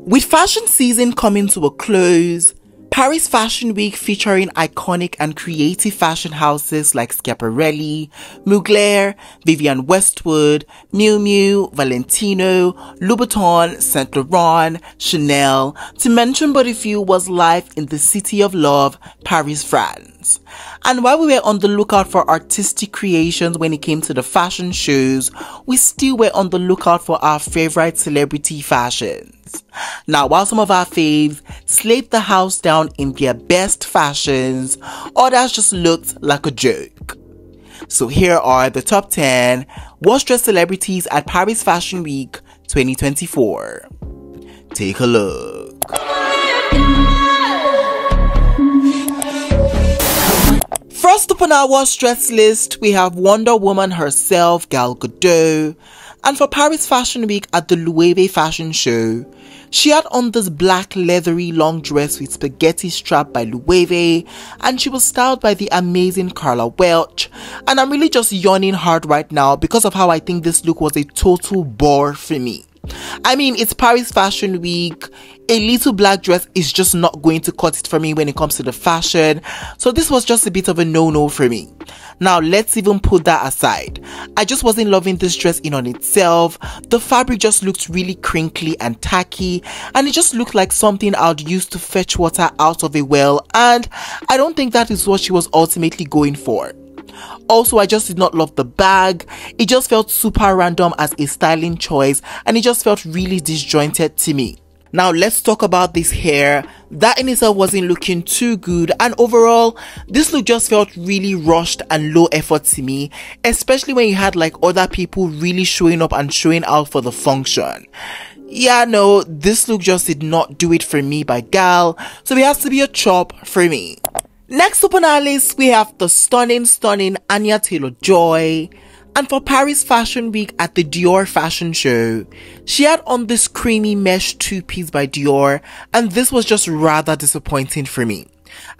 With fashion season coming to a close, Paris Fashion Week featuring iconic and creative fashion houses like Schiaparelli, Mugler, Vivienne Westwood, Miu Miu, Valentino, Louboutin, Saint Laurent, Chanel, to mention but a few, was live in the city of love, Paris, France. And while we were on the lookout for artistic creations when it came to the fashion shows, we still were on the lookout for our favorite celebrity fashions. Now, while some of our faves slaved the house down in their best fashions, others just looked like a joke. So here are the top 10 worst dressed celebrities at Paris Fashion Week 2024. Take a look. First up on our worst dressed list, we have Wonder Woman herself, Gal Gadot. And for Paris Fashion Week at the Loewe Fashion Show, she had on this black leathery long dress with spaghetti strap by Loewe, and she was styled by the amazing Carla Welch. And I'm really just yawning hard right now because of how I think this look was a total bore for me. I mean, it's Paris Fashion Week. A little black dress is just not going to cut it for me when it comes to the fashion. So this was just a bit of a no-no for me. Now, let's even put that aside. I just wasn't loving this dress in on itself. The fabric just looked really crinkly and tacky, and it just looked like something I'd use to fetch water out of a well, and I don't think that is what she was ultimately going for. Also, I just did not love the bag. It just felt super random as a styling choice, and it just felt really disjointed to me. Now, let's talk about this hair. That in itself wasn't looking too good, and overall, this look just felt really rushed and low effort to me, especially when you had like other people really showing up and showing out for the function. Yeah, no, this look just did not do it for me by Gal, so it has to be a chop for me. Next up on our list, we have the stunning Anya Taylor-Joy. And for Paris Fashion Week at the Dior Fashion Show, she had on this creamy mesh two-piece by Dior, and this was just rather disappointing for me.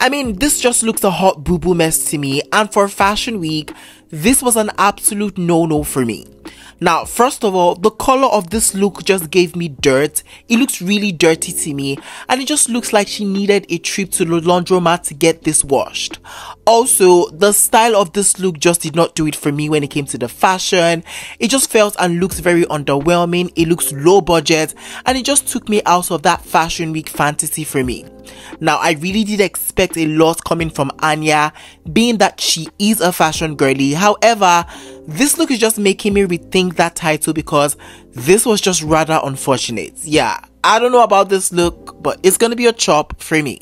I mean, this just looks a hot boo-boo mess to me, and for Fashion Week, this was an absolute no-no for me. Now, first of all, the color of this look just gave me dirt. It looks really dirty to me, and it just looks like she needed a trip to the laundromat to get this washed. Also, the style of this look just did not do it for me when it came to the fashion. It just felt and looks very underwhelming. It looks low budget, and it just took me out of that Fashion Week fantasy for me. Now, I really did expect a lot coming from Anya, being that she is a fashion girly. However, this look is just making me rethink that title because this was just rather unfortunate. Yeah, I don't know about this look, but it's gonna be a chop for me.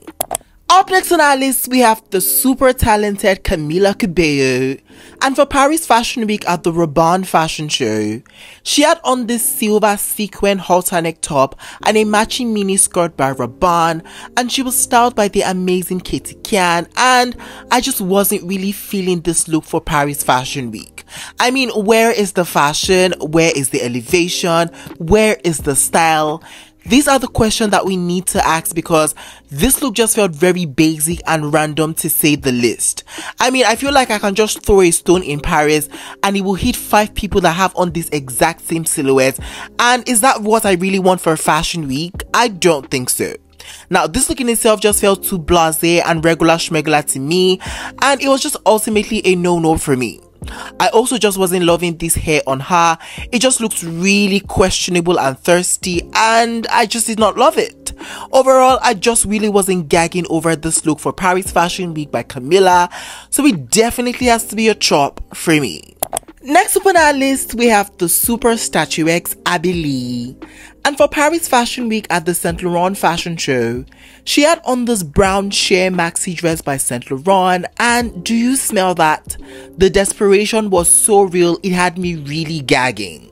Up next on our list, we have the super talented Camila Cabello. And for Paris Fashion Week at the Rabanne Fashion Show, she had on this silver sequin halter neck top and a matching mini skirt by Rabanne, and she was styled by the amazing Katie Kian, and I just wasn't really feeling this look for Paris Fashion Week. I mean, where is the fashion? Where is the elevation? Where is the style? These are the questions that we need to ask because this look just felt very basic and random to say the least. I mean, I feel like I can just throw a stone in Paris and it will hit 5 people that have on this exact same silhouette. And is that what I really want for Fashion Week? I don't think so. Now, this look in itself just felt too blasé and regular schmegular to me, and it was just ultimately a no-no for me. I also just wasn't loving this hair on her. It just looked really questionable and thirsty, and I just did not love it. Overall, I just really wasn't gagging over this look for Paris Fashion Week by Camila, so it definitely has to be a chop for me. Next up on our list, we have the super statuesque Abby Lee. And for Paris Fashion Week at the Saint Laurent Fashion Show, she had on this brown sheer maxi dress by Saint Laurent, and do you smell that? The desperation was so real, it had me really gagging.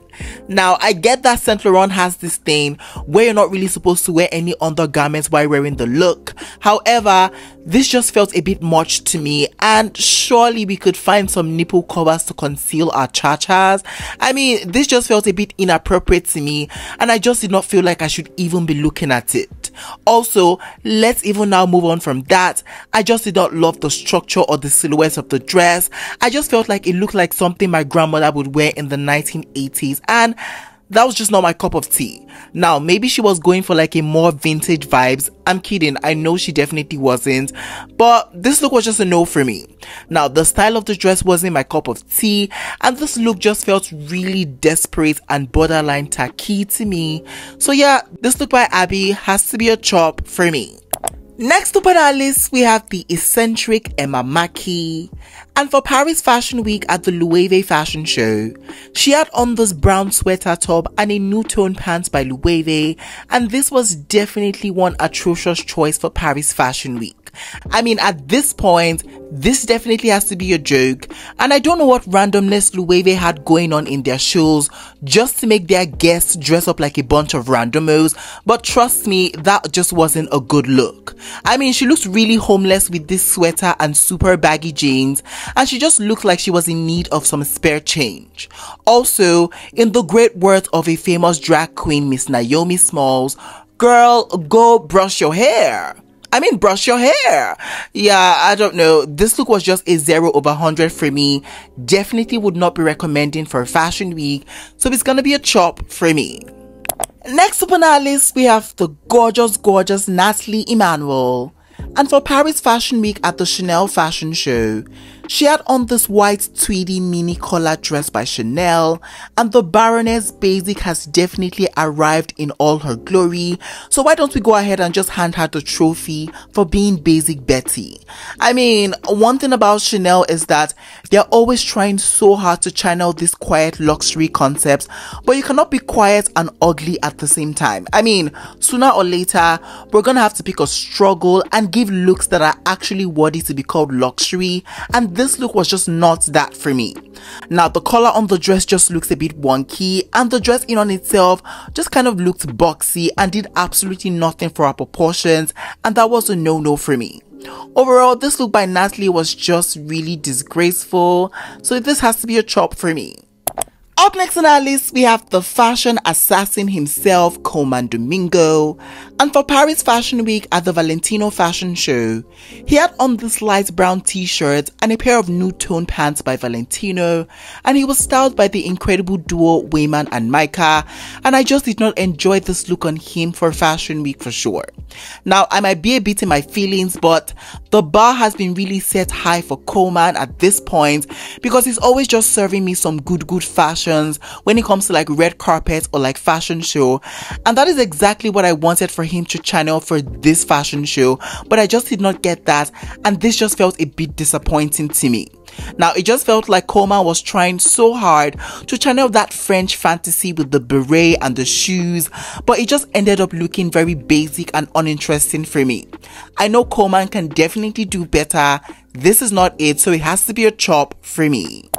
Now, I get that Saint Laurent has this thing where you're not really supposed to wear any undergarments while wearing the look. However, this just felt a bit much to me, and surely we could find some nipple covers to conceal our cha-chas. I mean, this just felt a bit inappropriate to me, and I just did not feel like I should even be looking at it. Also, let's even now move on from that. I just did not love the structure or the silhouette of the dress. I just felt like it looked like something my grandmother would wear in the 1980s, and that was just not my cup of tea. Now, maybe she was going for like a more vintage vibes. I'm kidding. I know she definitely wasn't. But this look was just a no for me. Now, the style of the dress wasn't my cup of tea. And this look just felt really desperate and borderline tacky to me. So yeah, this look by Abby has to be a chop for me. Next up on our list, we have the eccentric Emma Mackey. And for Paris Fashion Week at the Loewe fashion show, she had on this brown sweater top and a nude tone pants by Loewe, and this was definitely one atrocious choice for Paris Fashion Week. I mean, at this point, this definitely has to be a joke, and I don't know what randomness Loewe had going on in their shows just to make their guests dress up like a bunch of randomos, but trust me, that just wasn't a good look. I mean, she looks really homeless with this sweater and super baggy jeans, and she just looked like she was in need of some spare change. Also, in the great words of a famous drag queen, Miss Naomi Smalls, girl, go brush your hair. I mean, brush your hair. Yeah, I don't know. This look was just a 0 over 100 for me. Definitely would not be recommending for Fashion Week. So it's gonna be a chop for me. Next up on our list, we have the gorgeous Natalie Emmanuel. And for Paris Fashion Week at the Chanel fashion show, she had on this white tweedy mini collar dress by Chanel, and the Baroness Basic has definitely arrived in all her glory. So why don't we go ahead and just hand her the trophy for being Basic Betty? I mean, one thing about Chanel is that they're always trying so hard to channel these quiet luxury concepts, but you cannot be quiet and ugly at the same time. I mean, sooner or later, we're gonna have to pick a struggle and give looks that are actually worthy to be called luxury, and this look was just not that for me. Now, the collar on the dress just looks a bit wonky, and the dress in on itself just kind of looked boxy and did absolutely nothing for her proportions, and that was a no-no for me. Overall, this look by Natalie was just really disgraceful, so this has to be a chop for me. Up next on our list, we have the fashion assassin himself, Coleman Domingo. And for Paris Fashion Week at the Valentino fashion show, he had on this light brown t-shirt and a pair of nude tone pants by Valentino, and he was styled by the incredible duo Wayman and Micah, and I just did not enjoy this look on him for Fashion Week for sure. Now, I might be a bit in my feelings, but the bar has been really set high for Coleman at this point, because he's always just serving me some good fashion when it comes to like red carpet or like fashion show, and that is exactly what I wanted for him to channel for this fashion show, but I just did not get that, and this just felt a bit disappointing to me. Now, it just felt like Coleman was trying so hard to channel that French fantasy with the beret and the shoes, but it just ended up looking very basic and uninteresting for me. I know Coleman can definitely do better. This is not it, so it has to be a chop for me.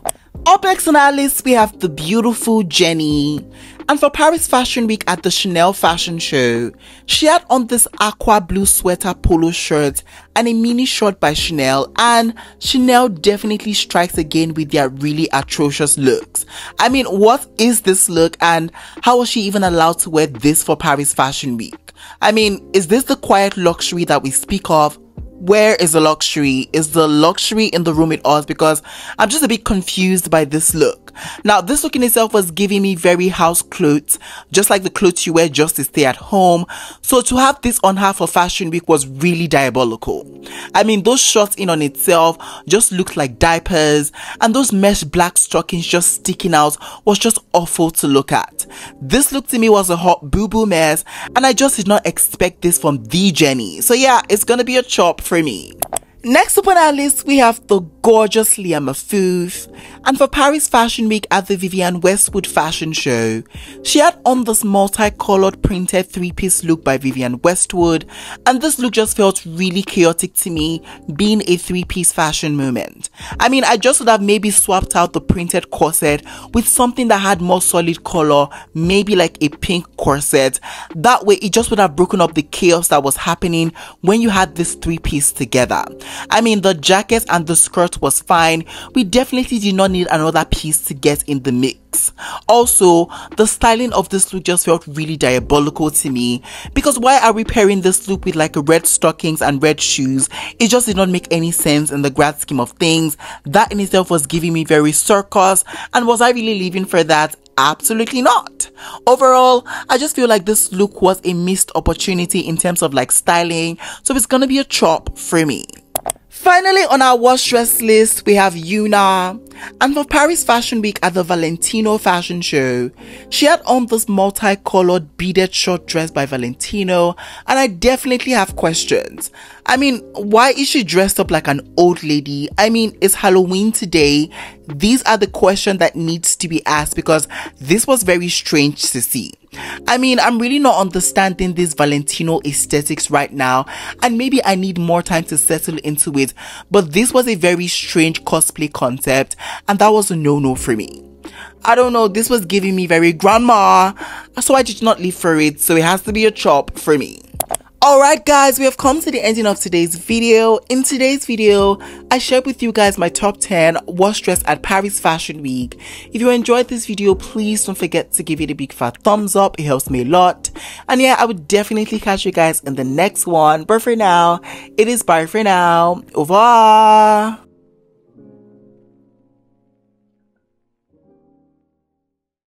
Up next on our list, we have the beautiful Jenny. And for Paris Fashion Week at the Chanel fashion show, she had on this aqua blue sweater polo shirt and a mini short by Chanel, and Chanel definitely strikes again with their really atrocious looks. I mean, what is this look, and how was she even allowed to wear this for Paris Fashion Week? I mean, is this the quiet luxury that we speak of? Where is the luxury? Is the luxury in the room with us? Because I'm just a bit confused by this look. Now, this look in itself was giving me very house clothes, just like the clothes you wear just to stay at home. So to have this on her for Fashion Week was really diabolical. I mean, those shorts in on itself just looked like diapers, and those mesh black stockings just sticking out was just awful to look at. This look to me was a hot boo-boo mess, and I just did not expect this from the Jenny. So yeah, it's gonna be a chop for me. Next up on our list, we have the gorgeous Leah Mafoof. And for Paris Fashion Week at the Vivienne Westwood fashion show, she had on this multicolored printed three-piece look by Vivienne Westwood, and this look just felt really chaotic to me, being a three-piece fashion moment. I mean, I just would have maybe swapped out the printed corset with something that had more solid color, maybe like a pink corset. That way, it just would have broken up the chaos that was happening when you had this three-piece together. I mean, the jacket and the skirt was fine. We definitely did not need another piece to get in the mix. Also, the styling of this look just felt really diabolical to me, because why are we pairing this look with like red stockings and red shoes? It just did not make any sense in the grand scheme of things. That in itself was giving me very circus, and was I really living for that? Absolutely not. Overall, I just feel like this look was a missed opportunity in terms of like styling, so it's gonna be a chop for me. Finally, on our worst dress list, we have Yuna. And for Paris Fashion Week at the Valentino fashion show, she had on this multicolored beaded short dress by Valentino, and I definitely have questions. I mean, why is she dressed up like an old lady? I mean, it's Halloween today. These are the questions that needs to be asked because this was very strange to see. I mean, I'm really not understanding this Valentino aesthetics right now, and maybe I need more time to settle into it, but this was a very strange cosplay concept, and that was a no-no for me. I don't know, this was giving me very grandma, so I did not live for it, so it has to be a chop for me. Alright guys, we have come to the ending of today's video. In today's video, I shared with you guys my top 10 worst dress at Paris Fashion Week. If you enjoyed this video, please don't forget to give it a big fat thumbs up. It helps me a lot. And yeah, I would definitely catch you guys in the next one. But for now, it is bye for now. Au revoir.